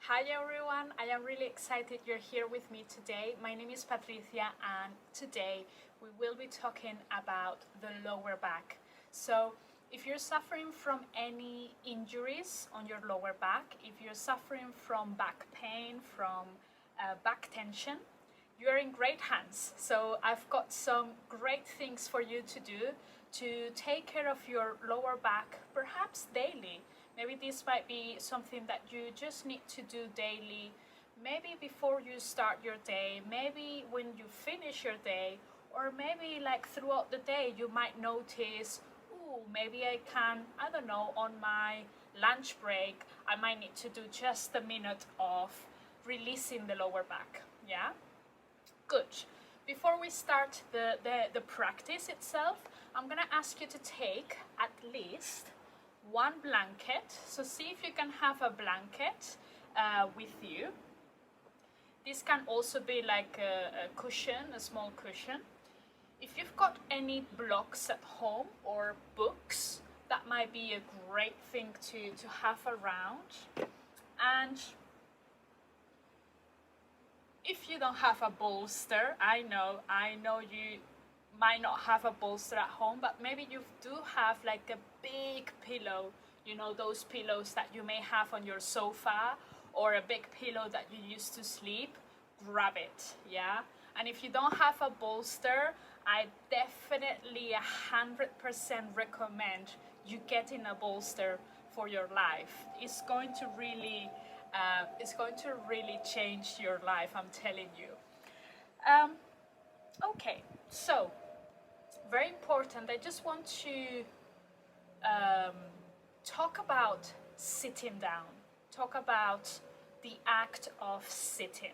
Hi everyone, I am really excited you're here with me today. My name is Patricia and today we will be talking about the lower back. So if you're suffering from any injuries on your lower back, if you're suffering from back pain, from back tension, you're in great hands. So I've got some great things for you to do to take care of your lower back, perhaps daily. Maybe this might be something that you just need to do daily, maybe before you start your day, maybe when you finish your day, or maybe like throughout the day you might notice, ooh, maybe I can, I don't know, on my lunch break, I might need to do just a minute of releasing the lower back, yeah? Good. Before we start the practice itself, I'm gonna ask you to take at least one blanket. So see if you can have a blanket with you. This can also be like a cushion, a small cushion. If you've got any blocks at home or books, that might be a great thing to have around. And if you don't have a bolster, I know you might not have a bolster at home, but maybe you do have like a big pillow, you know, those pillows that you may have on your sofa, or a big pillow that you use to sleep, grab it, yeah? And if you don't have a bolster, I definitely 100% recommend you getting a bolster for your life. It's going to really change your life, I'm telling you. Okay, so very important. I just want to talk about sitting down, talk about the act of sitting.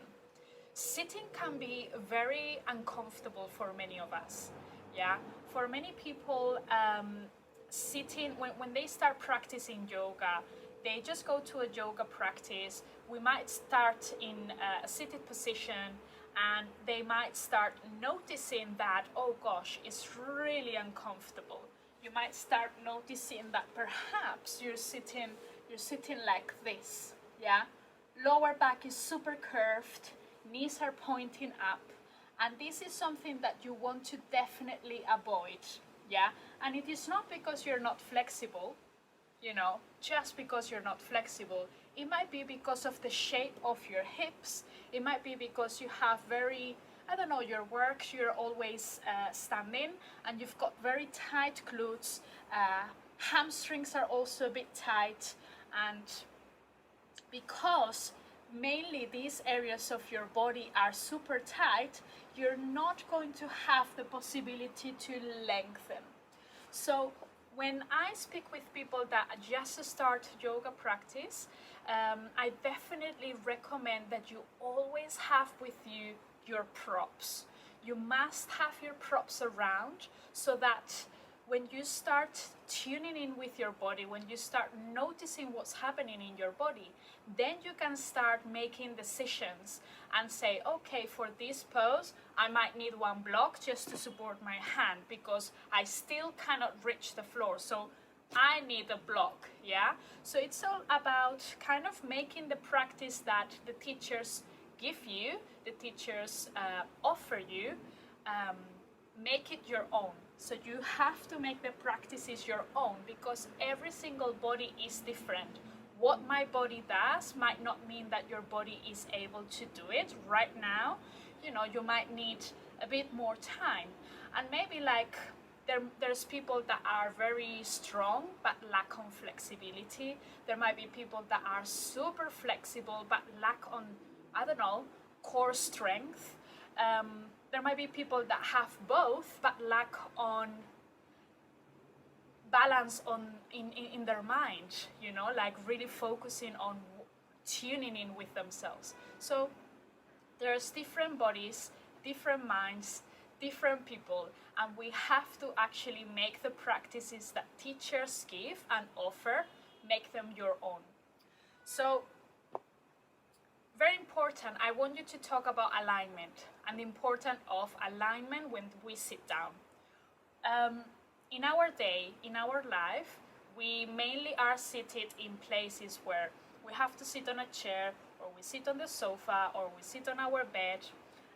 Sitting can be very uncomfortable for many of us. Yeah, for many people, sitting, when they start practicing yoga, they just go to a yoga practice. We might start in a seated position and they might start noticing that, oh gosh, it's really uncomfortable. You might start noticing that perhaps you're sitting like this, yeah? Lower back is super curved, knees are pointing up, and this is something that you want to definitely avoid, yeah? And it is not because you're not flexible, you know, just because you're not flexible. It might be because of the shape of your hips. It might be because you have very, I don't know, your work, you're always standing and you've got very tight glutes. Hamstrings are also a bit tight, and because mainly these areas of your body are super tight, you're not going to have the possibility to lengthen. So when I speak with people that just start yoga practice, I definitely recommend that you always have with you your props. You must have your props around so that when you start tuning in with your body, when you start noticing what's happening in your body, then you can start making decisions and say, okay, for this pose, I might need one block just to support my hand because I still cannot reach the floor. So I need a block, yeah? So it's all about kind of making the practice that the teachers give you, the teachers offer you, make it your own. So you have to make the practices your own because every single body is different. What my body does might not mean that your body is able to do it right now. You know, you might need a bit more time. And maybe like there's people that are very strong but lack on flexibility. There might be people that are super flexible but lack on, I don't know, core strength. There might be people that have both but lack on balance in their mind, you know, like really focusing on tuning in with themselves. So there's different bodies, different minds, different people, and we have to actually make the practices that teachers give and offer, make them your own. So very important, I want you to talk about alignment and the importance of alignment when we sit down. In our day, in our life, we mainly are seated in places where we have to sit on a chair or we sit on the sofa or we sit on our bed,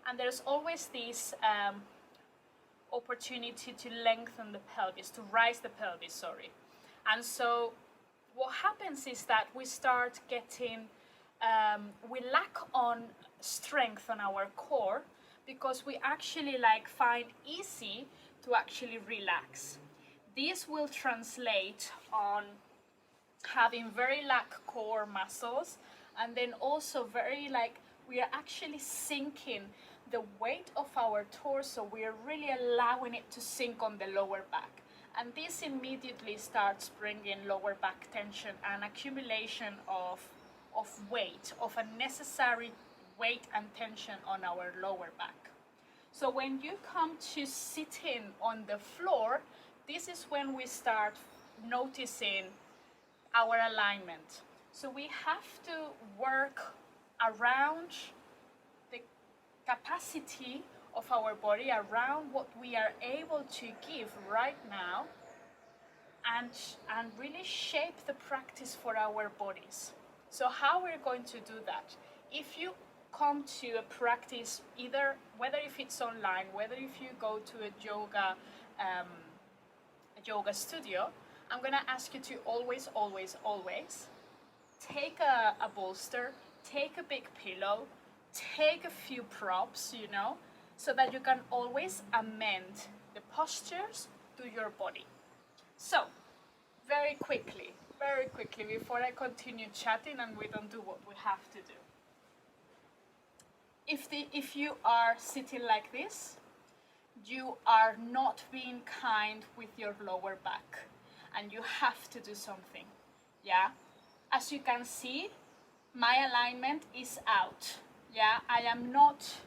and there's always this opportunity to lengthen the pelvis, to rise the pelvis, sorry. And so what happens is that we start getting, we lack on strength on our core because we actually find easy to actually relax. This will translate on having very lack core muscles, and then also very we are actually sinking the weight of our torso. We are really allowing it to sink on the lower back, and this immediately starts bringing lower back tension and accumulation of weight, of unnecessary weight and tension on our lower back. So when you come to sitting on the floor, this is when we start noticing our alignment. So we have to work around the capacity of our body, around what we are able to give right now, and really shape the practice for our bodies. So how we're going to do that? If you come to a practice, either whether if it's online, whether if you go to a yoga studio, I'm gonna ask you to always take a bolster, take a big pillow, take a few props, so that you can always amend the postures to your body. So, very quickly, before I continue chatting and we don't do what we have to do. If you are sitting like this, you are not being kind with your lower back, and you have to do something. Yeah, as you can see, my alignment is out. Yeah, I am not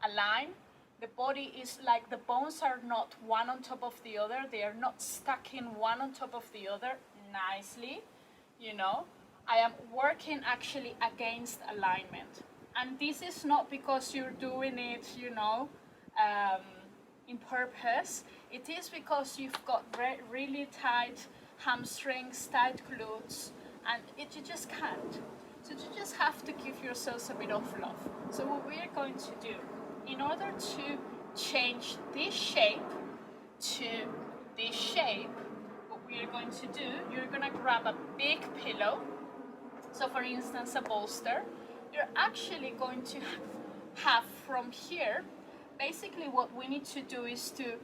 aligned. The body is the bones are not one on top of the other. They are not stacking one on top of the other nicely. I am working actually against alignment. And this is not because you're doing it, in purpose. It is because you've got really tight hamstrings, tight glutes, and you just can't. So you just have to give yourselves a bit of love. So what we are going to do, in order to change this shape to this shape, what we are going to do, you're going to grab a big pillow. So for instance, a bolster. You're actually going to have from here, basically what we need to do is to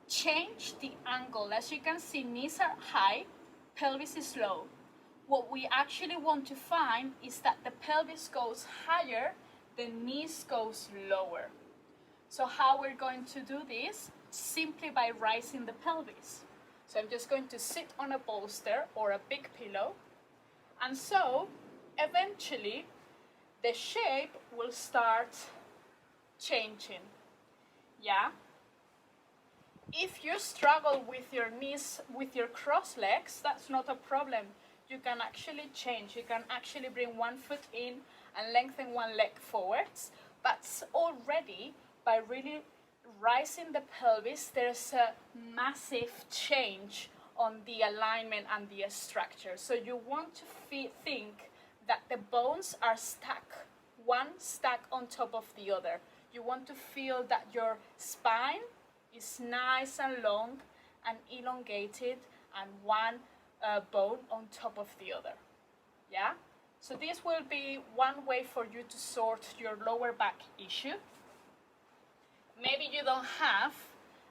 change the angle. As you can see, knees are high, pelvis is low. What we actually want to find is that the pelvis goes higher, the knees goes lower. So how we're going to do this? Simply by rising the pelvis. So I'm just going to sit on a bolster or a big pillow, and so eventually the shape will start changing. Yeah? If you struggle with your knees, with your cross legs, that's not a problem. You can actually change. You can actually bring one foot in and lengthen one leg forwards. But already, by really rising the pelvis, there's a massive change on the alignment and the structure. So you want to think that the bones are stacked, one stack on top of the other. You want to feel that your spine is nice and long and elongated, and one bone on top of the other. Yeah? So this will be one way for you to sort your lower back issue. Maybe you don't have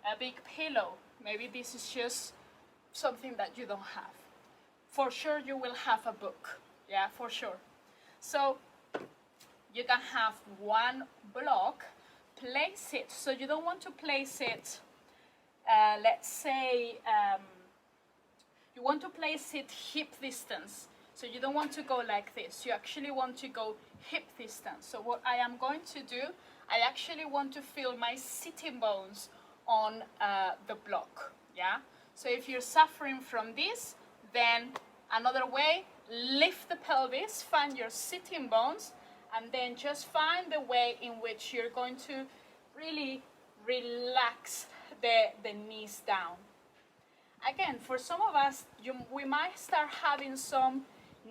a big pillow. Maybe this is just something that you don't have. For sure you will have a book. Yeah, for sure. So you can have one block, place it. So you don't want to place it, let's say, you want to place it hip distance. So you don't want to go like this. You actually want to go hip distance. So what I am going to do, I actually want to feel my sitting bones on the block. Yeah. So if you're suffering from this, then another way, lift the pelvis, find your sitting bones, and then just find the way in which you're going to really relax the knees down. Again, for some of us, we might start having some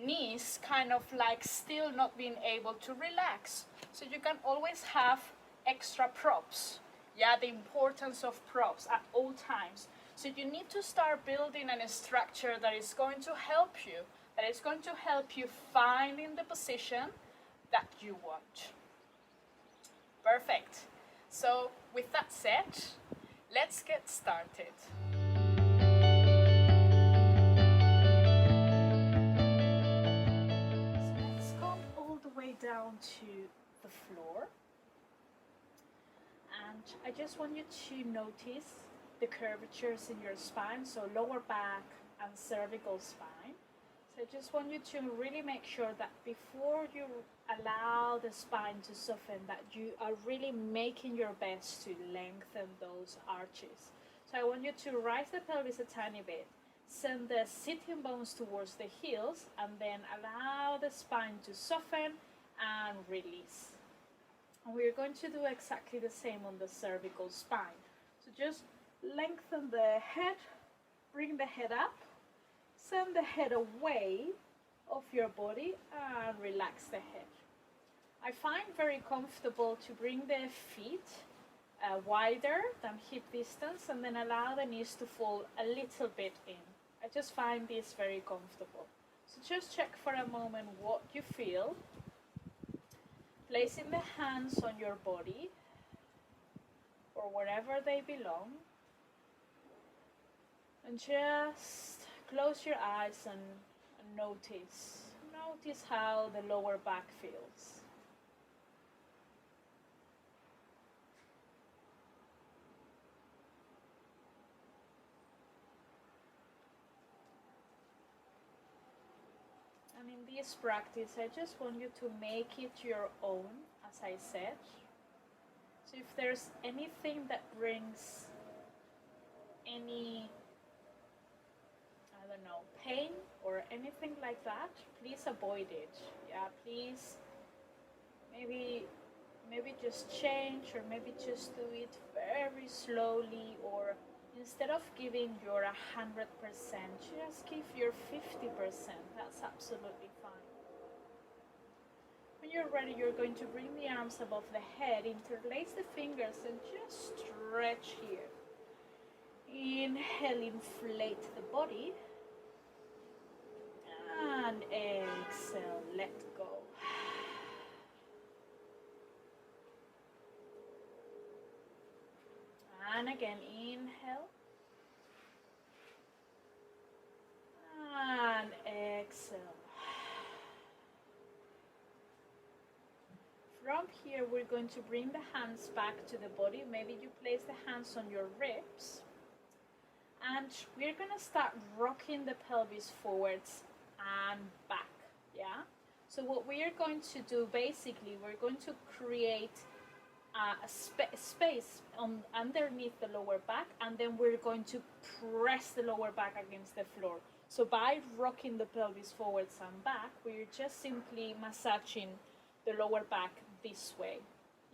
knees kind of like still not being able to relax. So you can always have extra props. Yeah, the importance of props at all times. So you need to start building a structure that is going to help you, that is going to help you finding the position that you want. Perfect. So with that said, let's get started. So let's come all the way down to the floor. And I just want you to notice the curvatures in your spine, so lower back and cervical spine. So I just want you to really make sure that before you allow the spine to soften, that you are really making your best to lengthen those arches. So I want you to rise the pelvis a tiny bit, send the sitting bones towards the heels, and then allow the spine to soften and release. And we're going to do exactly the same on the cervical spine. So just lengthen the head, bring the head up, send the head away of your body and relax the head. I find very comfortable to bring the feet wider than hip distance and then allow the knees to fall a little bit in. I just find this very comfortable. So just check for a moment what you feel. Placing the hands on your body or wherever they belong, and just close your eyes and notice how the lower back feels. And in this practice, I just want you to make it your own, as I said. So if there's anything that brings any, I don't know, pain or anything like that, please avoid it. Yeah, please maybe just change, or maybe just do it very slowly, or instead of giving your 100%, just give your 50%. That's absolutely fine. When you're ready, you're going to bring the arms above the head, interlace the fingers, and just stretch here. Inhale, inflate the body, and exhale, let go. And again, inhale, and exhale. From here, we're going to bring the hands back to the body. Maybe you place the hands on your ribs. And we're going to start rocking the pelvis forwards and back. Yeah? So what we are going to do, basically, we're going to create a space underneath the lower back, and then we're going to press the lower back against the floor. So by rocking the pelvis forwards and back, we're just simply massaging the lower back this way.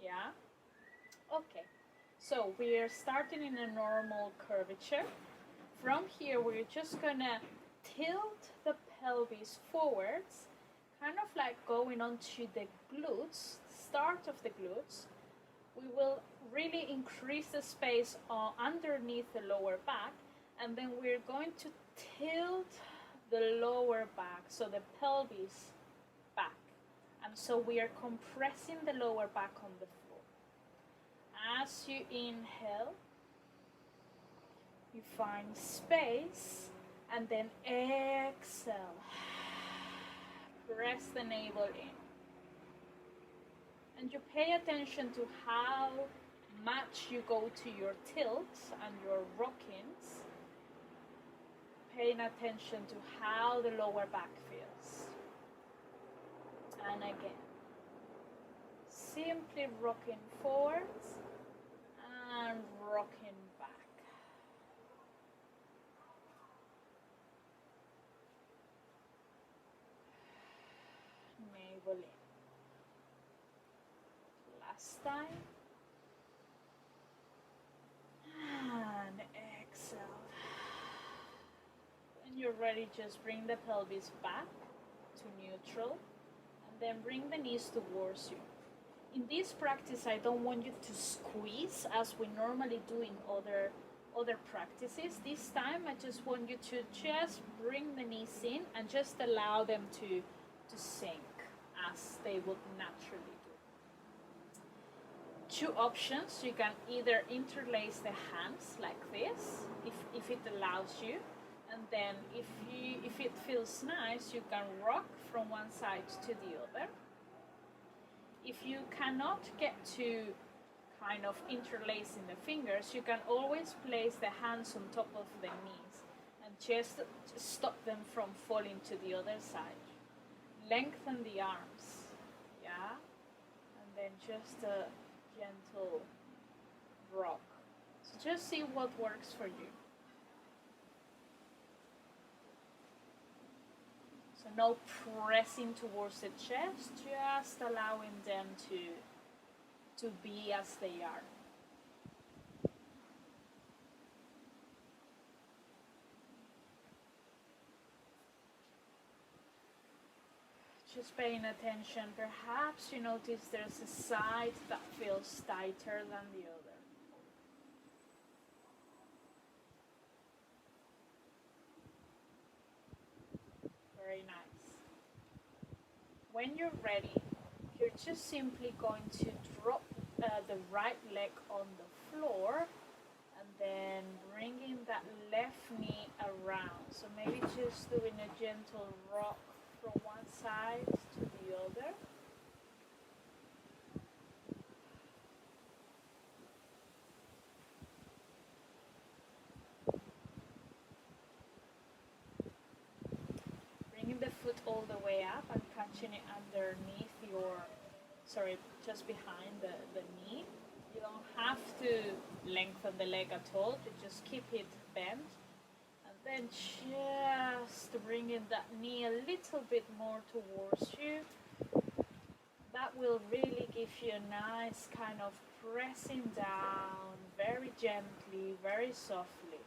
Yeah? Okay. So we're starting in a normal curvature. From here, we're just gonna tilt the pelvis forwards, kind of like going onto the glutes, start of the glutes. We will really increase the space underneath the lower back, and then we're going to tilt the lower back, so the pelvis back. And so we are compressing the lower back on the floor. As you inhale, you find space, and then exhale. Press the navel in. And you pay attention to how much you go to your tilts and your rockings, paying attention to how the lower back feels. And again, simply rocking forwards and rocking back. Navel in. Last time. And exhale. When you're ready, just bring the pelvis back to to neutral, and then bring the knees towards you. In this practice, I don't want you to squeeze as we normally do in other practices. This time, I just want you to just bring the knees in and just allow them to sink as they would naturally do. Two options: you can either interlace the hands like this, if it allows you, and then if it feels nice, you can rock from one side to the other. If you cannot get to kind of interlacing the fingers, you can always place the hands on top of the knees and just stop them from falling to the other side. Lengthen the arms, yeah, and then just a gentle rock. So just see what works for you. So no pressing towards the chest, just allowing them to be as they are. Just paying attention. Perhaps you notice there's a side that feels tighter than the other. Very nice. When you're ready, you're just simply going to drop the right leg on the floor and then bringing that left knee around. So maybe just doing a gentle rock from one side to the other. Bringing the foot all the way up and catching it underneath just behind the knee. You don't have to lengthen the leg at all, you just keep it bent. And then just bringing that knee a little bit more towards you. That will really give you a nice kind of pressing down, very gently, very softly.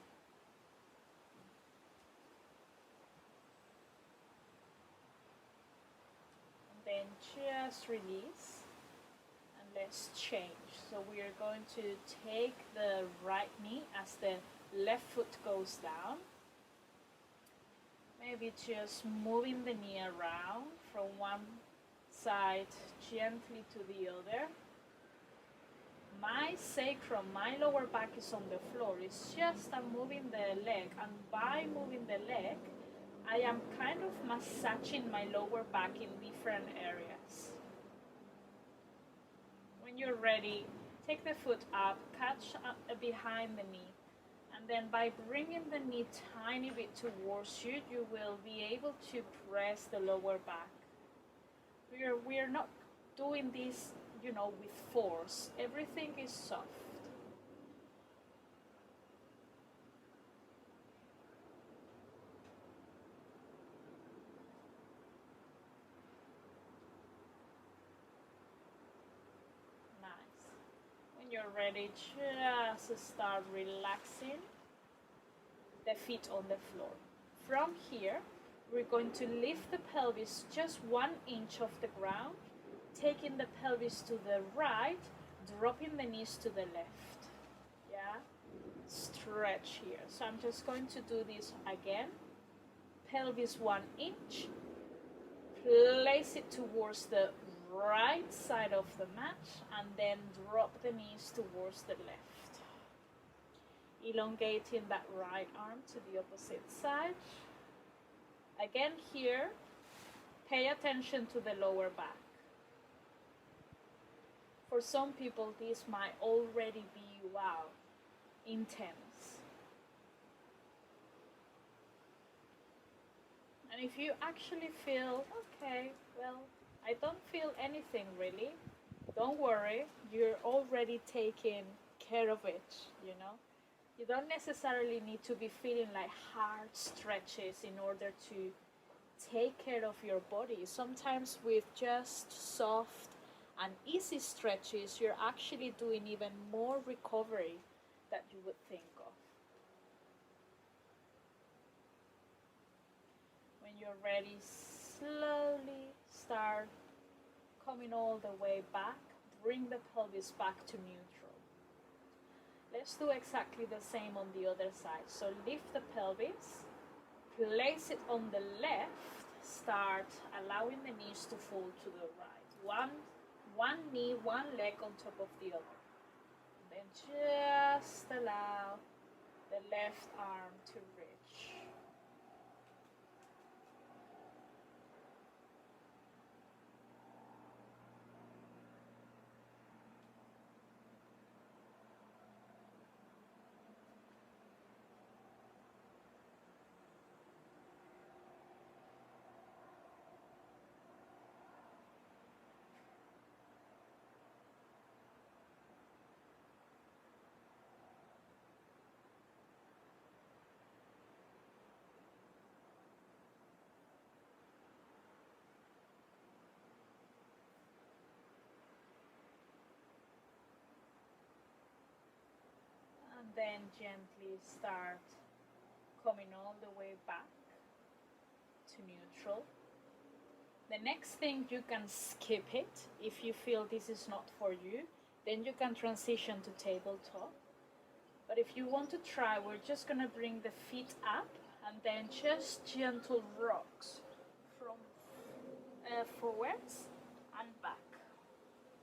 And then just release. Let's change. So we are going to take the right knee as the left foot goes down. Maybe just moving the knee around from one side gently to the other. My sacrum, my lower back is on the floor. It's just I'm moving the leg, and by moving the leg, I am kind of massaging my lower back in different areas. When you're ready, take the foot up, catch behind the knee, and then by bringing the knee tiny bit towards you, you will be able to press the lower back. We are not doing this, with force. Everything is soft. When you're ready, just start relaxing the feet on the floor. From here, we're going to lift the pelvis just 1 inch off the ground, taking the pelvis to the right, dropping the knees to the left. Yeah? Stretch here. So I'm just going to do this again. Pelvis 1 inch. Place it towards the right side of the mat and then drop the knees towards the left. Elongating that right arm to the opposite side. Again here, pay attention to the lower back. For some people, this might already be, wow, intense. And if you actually feel, okay, well, I don't feel anything really, don't worry, you're already taking care of it, You don't necessarily need to be feeling like hard stretches in order to take care of your body. Sometimes with just soft and easy stretches, you're actually doing even more recovery that you would think of. When you're ready, slowly start coming all the way back. Bring the pelvis back to neutral. Let's do exactly the same on the other side. So lift the pelvis, place it on the left, start allowing the knees to fall to the right. One knee, one leg on top of the other. Then just allow the left arm to reach. And then gently start coming all the way back to neutral. The next thing, you can skip it. If you feel this is not for you, then you can transition to tabletop. But if you want to try, we're just going to bring the feet up and then just gentle rocks from forwards and back.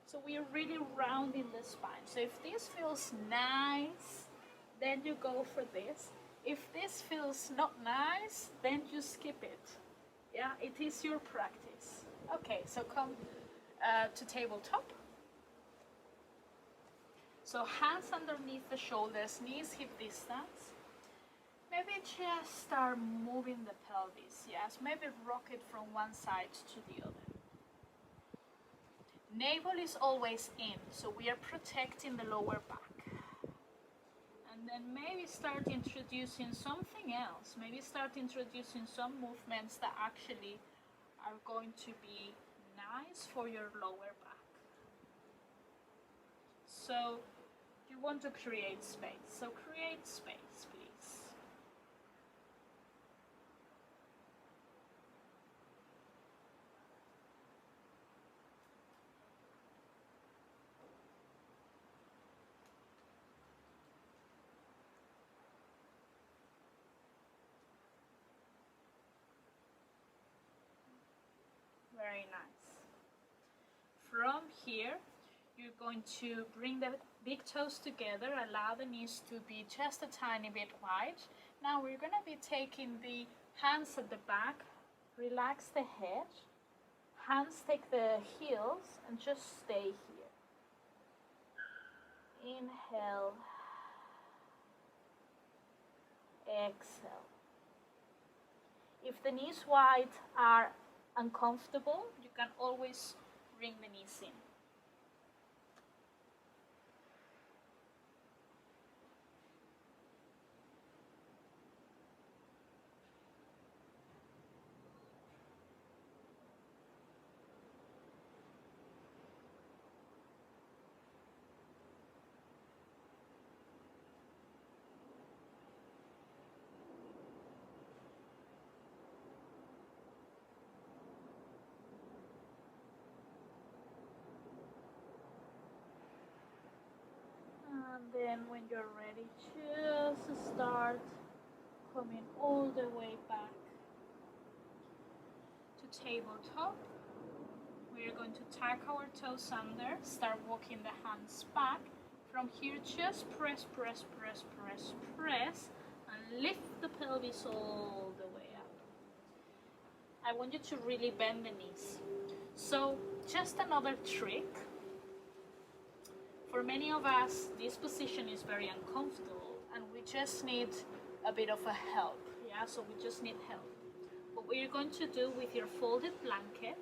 So we are really rounding the spine. So if this feels nice, then you go for this. If this feels not nice, then you skip it. Yeah, it is your practice. Okay, so come to tabletop. So hands underneath the shoulders, knees hip distance. Maybe just start moving the pelvis. Yes, maybe rock it from one side to the other. Navel is always in, so we are protecting the lower back. And then maybe start introducing something else. Maybe start introducing some movements that actually are going to be nice for your lower back. So you want to create space. So create space, please. Very nice. From here, you're going to bring the big toes together, allow the knees to be just a tiny bit wide. Now we're going to be taking the hands at the back, relax the head, hands take the heels and just stay here. Inhale, exhale. If the knees wide are uncomfortable, you can always bring the knees in. And then when you're ready, just start coming all the way back to tabletop. We're going to tuck our toes under, start walking the hands back. From here, just press, press, press, press, press, and lift the pelvis all the way up. I want you to really bend the knees. So just another trick. For many of us, this position is very uncomfortable and we just need a bit of a help. Yeah, so we just need help. What we're going to do with your folded blanket,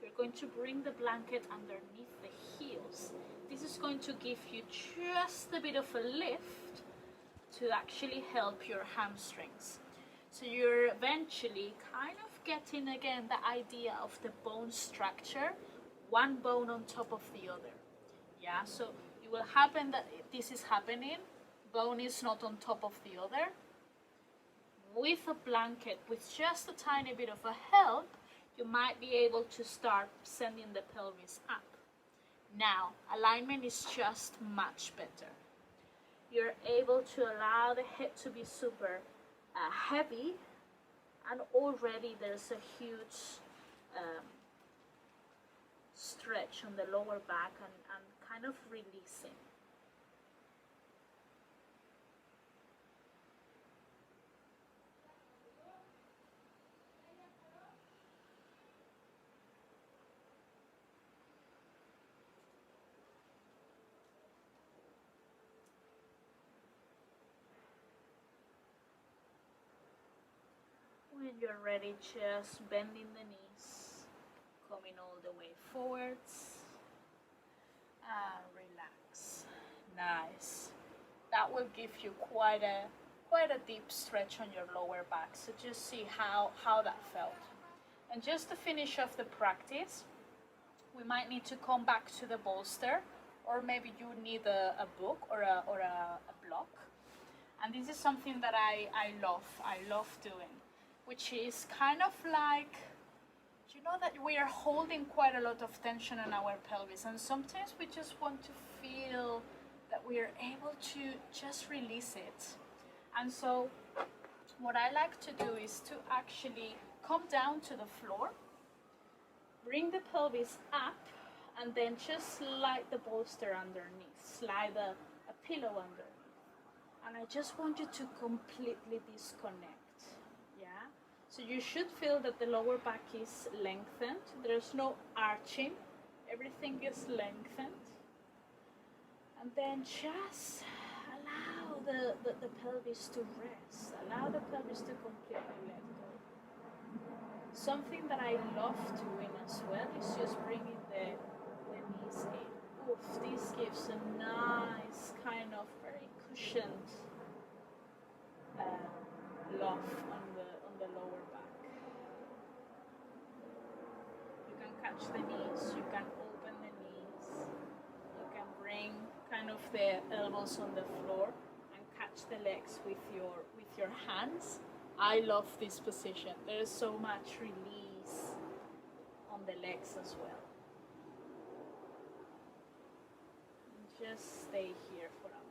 you're going to bring the blanket underneath the heels. This is going to give you just a bit of a lift to actually help your hamstrings. So you're eventually kind of getting again the idea of the bone structure, one bone on top of the other. Yeah, so it will happen that this is happening, bone is not on top of the other. With a blanket, with just a tiny bit of a help, you might be able to start sending the pelvis up. Now, alignment is just much better. You're able to allow the head to be super heavy, and already there's a huge stretch on the lower back and kind of releasing. When you're ready, just bending the knees, coming all the way forwards, and relax. Nice. That will give you quite a deep stretch on your lower back. So just see how that felt. And just to finish off the practice, we might need to come back to the bolster, or maybe you need a book or a block. And this is something that I love doing, which is kind of like, you know, that we are holding quite a lot of tension in our pelvis, and sometimes we just want to feel that we are able to just release it. And so what I like to do is to actually come down to the floor, bring the pelvis up, and then just slide the bolster underneath, slide a pillow underneath. And I just want you to completely disconnect, yeah? So you should feel that the lower back is lengthened. There's no arching, everything is lengthened. And then just allow the pelvis to rest, allow the pelvis to completely let go. Something that I love doing as well is just bringing the knees in. Oof, this gives a nice kind of very cushioned love on the lower back. You can catch the knees, you can open the knees, you can bring kind of the elbows on the floor and catch the legs with your hands. I love this position. There is so much release on the legs as well. And just stay here for a moment.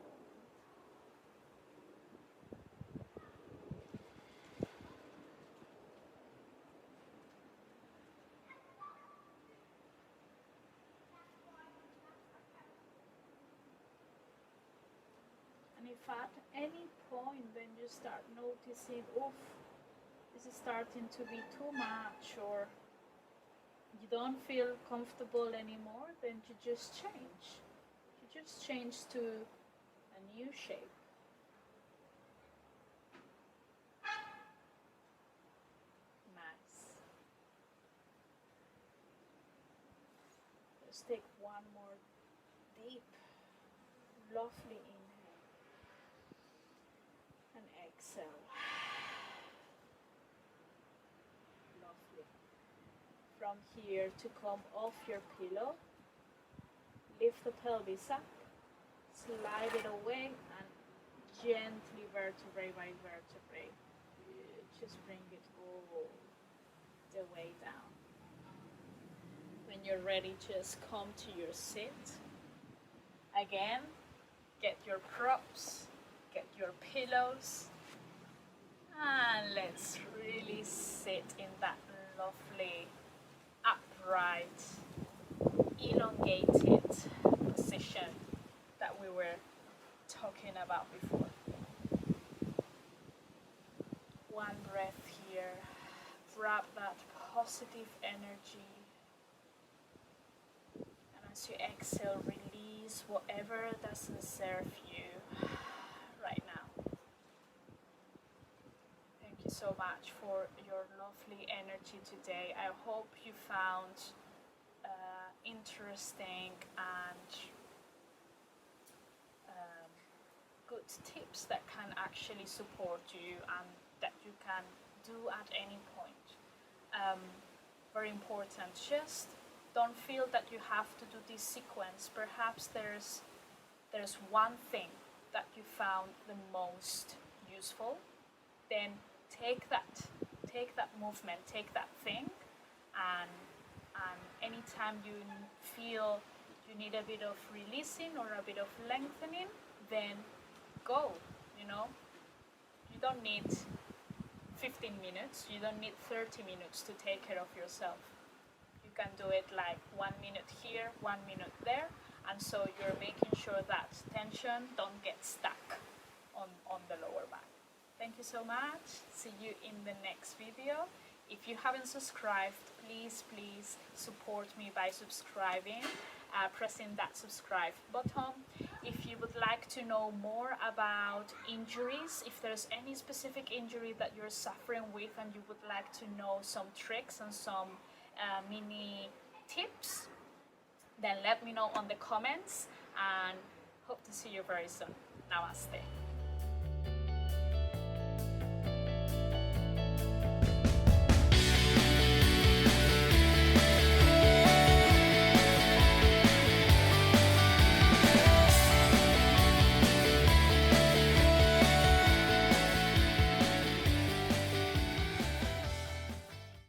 And if at any point then you start noticing, oof, this is starting to be too much, or you don't feel comfortable anymore, then you just change. You just change to a new shape. Nice. Just take one more deep, lovely inhale. And exhale. Lovely. From here, to come off your pillow, lift the pelvis up, slide it away, and gently, vertebrae by vertebrae, just bring it all the way down. When you're ready, just come to your sit. Again, get your props, get your pillows, and let's really sit in that lovely, upright, elongated position that we were talking about before. One breath here, grab that positive energy, and as you exhale, release whatever doesn't serve you right now. Thank you so much for your lovely energy today. I hope you found interesting and good tips that can actually support you and that you can do at any point. Very important, just don't feel that you have to do this sequence. Perhaps there's one thing that you found the most useful, then take that movement, take that thing, and anytime you feel you need a bit of releasing or a bit of lengthening, then go, you know. You don't need 15 minutes, you don't need 30 minutes to take care of yourself. You can do it like 1 minute here, 1 minute there, and so you're making sure that tension don't get stuck on the lower back. Thank you so much. See you in the next video. If you haven't subscribed, please support me by subscribing, pressing that subscribe button. If you would like to know more about injuries, if there's any specific injury that you're suffering with and you would like to know some tricks and some mini tips, then let me know on the comments, and hope to see you very soon. Namaste.